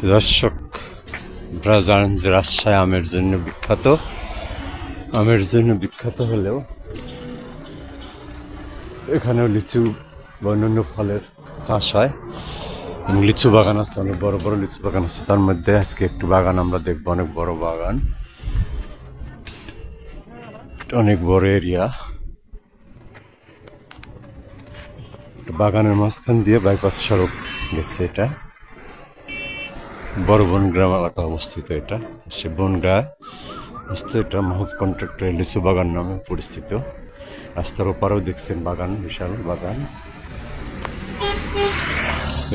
দর্শক, আপনারা জানেন যে রাজশাহী আমের জন্য বিখ্যাত। আমের জন্য বিখ্যাত হলেও এখানেও লিচু বা অন্যান্য ফলের চাষ হয় এবং লিচু বাগান আছে, অনেক বড় বড় লিচু বাগান আছে। তার মধ্যে আজকে একটি বাগান আমরা দেখবো, অনেক বড় বাগান, অনেক বড় এরিয়া। বাগানের মাঝখান দিয়ে বাইপাস সড়ক গেছে। এটা বড় বনগ্রাম এলাকা অবস্থিত। এটা সে বনগ্রা অবস্থিত। এটা মাহবুব কন্ট্রাক্টর লিচু বাগান নামে পরিচিত। রাস্তার ওপারেও দেখছেন বাগান, বিশাল বাগান,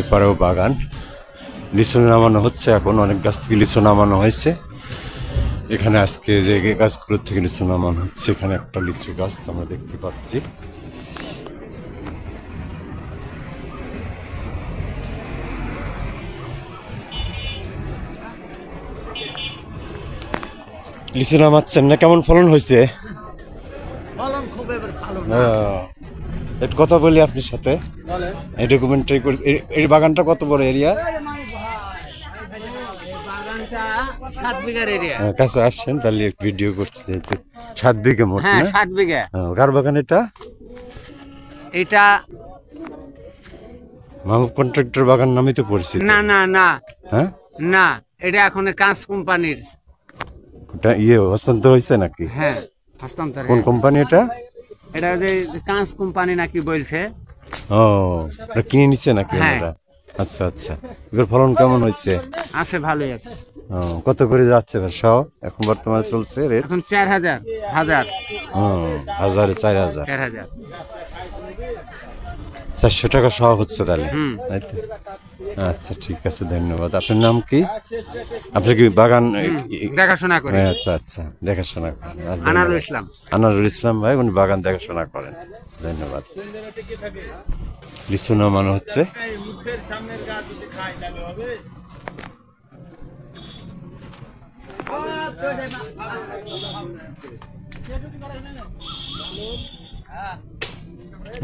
এপারেও বাগান। লিচু নামানো হচ্ছে এখন, অনেক গাছ থেকে লিচু নামানো হয়েছে। এখানে আজকে যে গাছগুলোর থেকে লিচু নামানো হচ্ছে, এখানে একটা লিচু গাছ আমরা দেখতে পাচ্ছি। লিচু নামাচ্ছেন না? কেমন ফলন হয়েছে? একটু কথা বলি আপনার সাথে, এই ডকুমেন্টারি করে। এই বাগানটা কত বড় এরিয়া? কাছে আসছেন তাহলে ভিডিও করছি। যেহেতু 7 বিঘা মোট। হ্যাঁ, 7 বিঘা। কার বাগান এটা? এটা মাহবুব কন্ট্রাক্টর বাগান নামে তো পরিচিত। না না না, হ্যাঁ না, এটা এখন কাঁচ কোম্পানির। ওটা হস্তান্তর হয়েছে নাকি? হ্যাঁ, হস্তান্তর। কোন কোম্পানি এটা? এটা যে কাঁচ কোম্পানি নাকি বলছে। ও, এটা কিনে নিচ্ছে নাকি? হ্যাঁ। আচ্ছা আচ্ছা। এবার ফলন কেমন হয়েছে? আছে, ভালোই আছে। কত করে যাচ্ছে সব এখন বর্তমানে চলছে রেট? এখন 4000 হাজার। হাজারে 4000। 4000 400 টাকা সহ হচ্ছে তাহলে, তাই তো? আচ্ছা, ঠিক আছে, ধন্যবাদ। আপনার নাম কি? আপনি কি বাগান দেখাশোনা করে? আচ্ছা আচ্ছা, দেখাশোনা করেন। আনারুল ইসলাম। আনারুল ইসলাম ভাই, উনি বাগান দেখাশোনা করেন। ধন্যবাদ। লিচু নামানো হচ্ছে।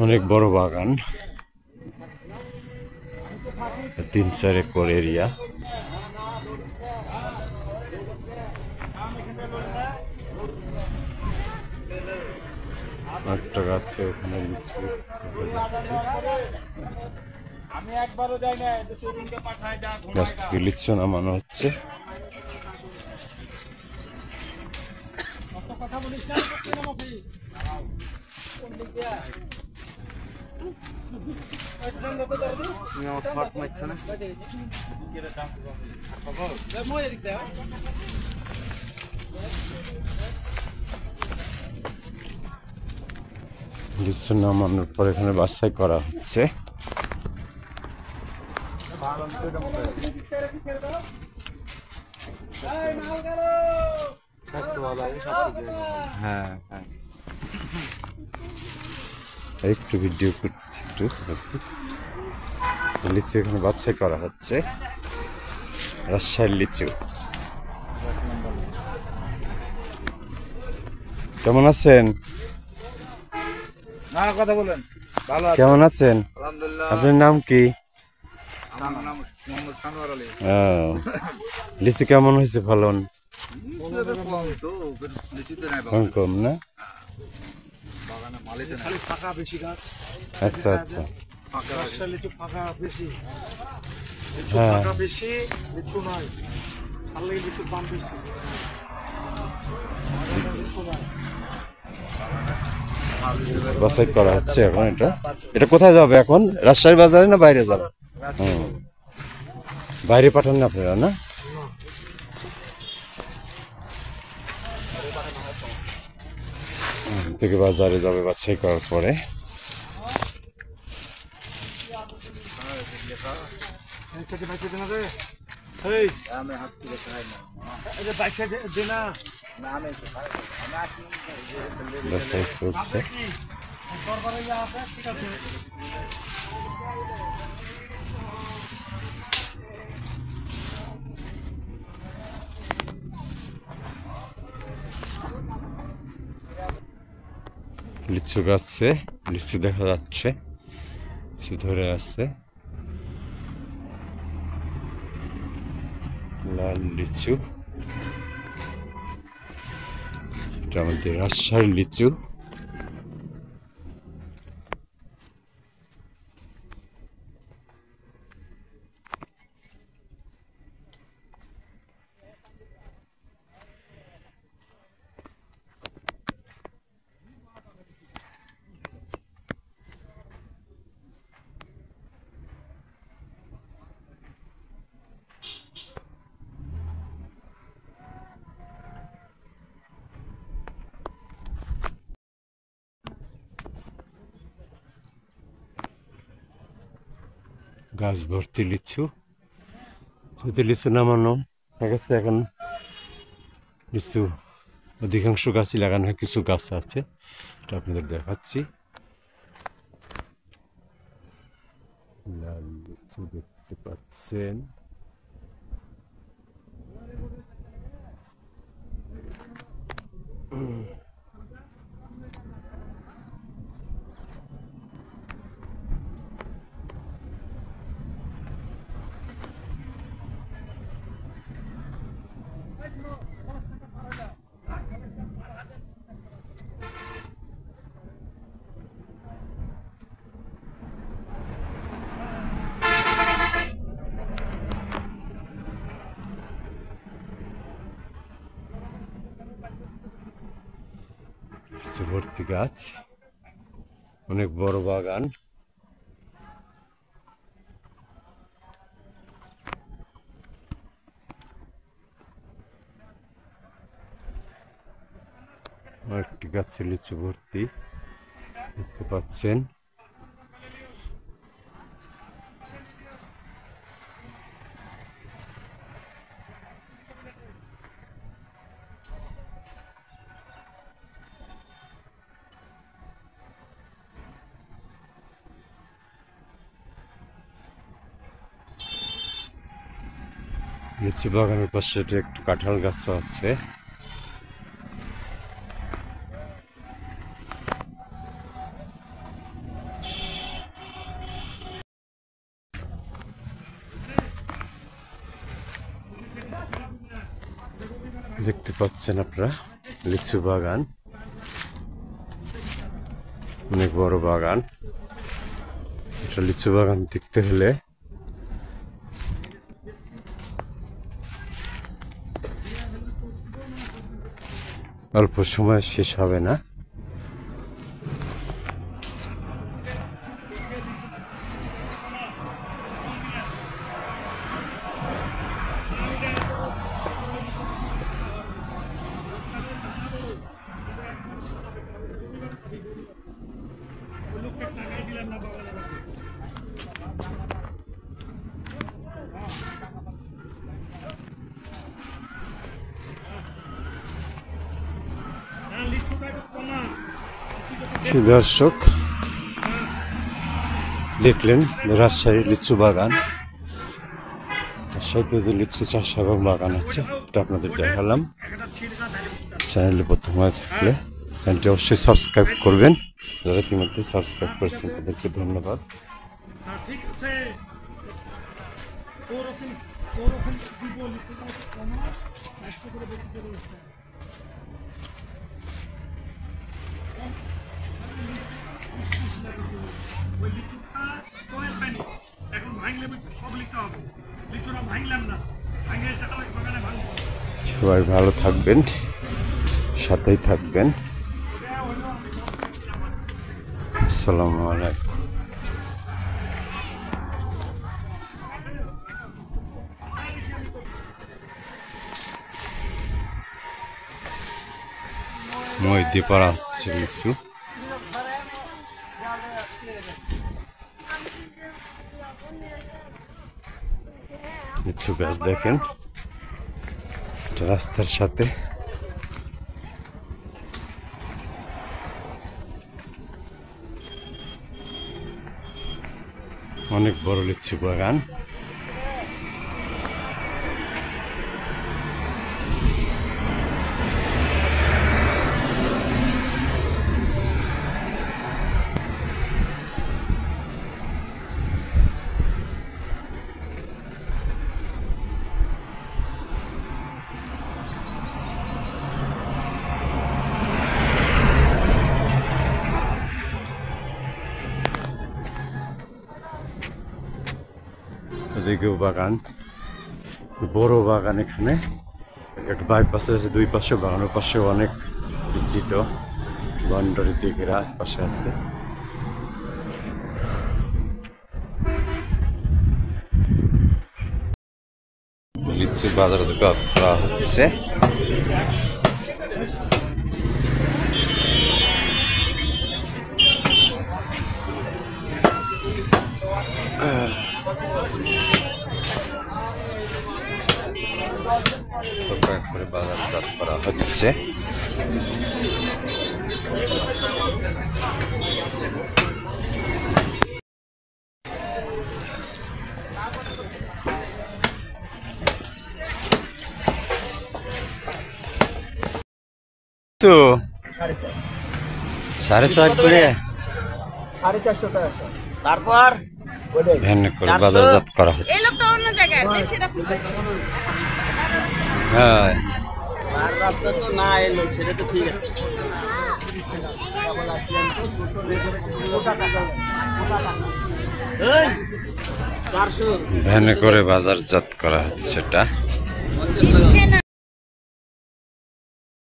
অনেক বড় বাগান, 3-4 একর এরিয়া। একটা গাছে ওখানে লিচু গাছ থেকে লিচু নামানো হচ্ছে। লিচু নামানোর পর এখানে বাছাই করা হচ্ছে। হ্যাঁ হ্যাঁ, একটু ভিডিও করছি। লিচু এখানে বাছাই করা হচ্ছে। রাজশাহীর লিচু। কেমন আছেন? কথা বলেন। কেমন আছেন? আপনার নাম কি? লিচু কেমন হয়েছে ফলন? কম না? আচ্ছা আচ্ছা, হ্যাঁ, বাছাই করা হচ্ছে এখন। এটা কোথায় যাবে এখন? রাজশাহী বাজারে না বাইরে যাবে? বাইরে পাঠান না আপনারা? না, থেকে বাজারে যাবে বাছাই করার পরে। বাছাই চলছে। লিচু গাছে লিচু দেখা যাচ্ছে, লিচু ধরে আছে। লাল লিচু, এটা আমাদের রাজশাহীর লিচু। গাছ ভর্তি লিচু, যদি লিচু নামানো হয়ে গেছে, এখন লিচু অধিকাংশ গাছই লাগানো হয়, কিছু গাছ আছে, এটা আপনাদের দেখাচ্ছি। লাল লিচু দেখতে পাচ্ছেন, লিচু ভর্তি গাছ, অনেক বড় বাগান। একটি গাছে লিচু ভর্তি দেখতে পাচ্ছেন। লিচু বাগানের পাশে একটু কাঁঠাল গাছ আছে। দেখতে পাচ্ছেন আপনারা লিচু বাগান, অনেক বড় বাগান। এটা লিচু বাগান দেখতে হলে অল্প সময় শেষ হবে না। দর্শক দেখলেন রাজশাহী লিচু বাগান, সাথে যে লিচু চাষ এবং বাগান আছে, এটা আপনাদের দেখালাম। চ্যানেলে প্রথম হয়ে থাকলে চ্যানেলটি অবশ্যই সাবস্ক্রাইব করবেন। যারা ইতিমধ্যে সাবস্ক্রাইব করেছেন তাদেরকে ধন্যবাদ। সবাই ভালো থাকবেন, সাথেই থাকবেন। আসসালামু আলাইকুম। মই দিয়ে পারা হচ্ছে লিচু। লিচু গাছ দেখেন রাস্তার সাথে, অনেক বড় লিচু বাগান। দিকেও বাগান, বড় বাগান। এখানে একটা বাইপাস আছে, দুই পাশে বাগানের পাশে অনেক বিস্তৃত বাউন্ডারি দিয়ে ঘেরা পাশে আছে। লিচু বাজারজাত করা হচ্ছে। করে বাজারজাত করা হচ্ছে। তো 4.5 করে 450 টাকা। তারপর ভ্যান করে বাজারজাত করা হচ্ছে। এই লোকটা অন্য জায়গায় বেশি রকম হ্যাঁ, আর রাস্তা তো না এলো, সেটা তো ঠিক আছে। এই 400 ভ্যানে করে বাজারজাত করা হচ্ছে এটা। দিচ্ছে না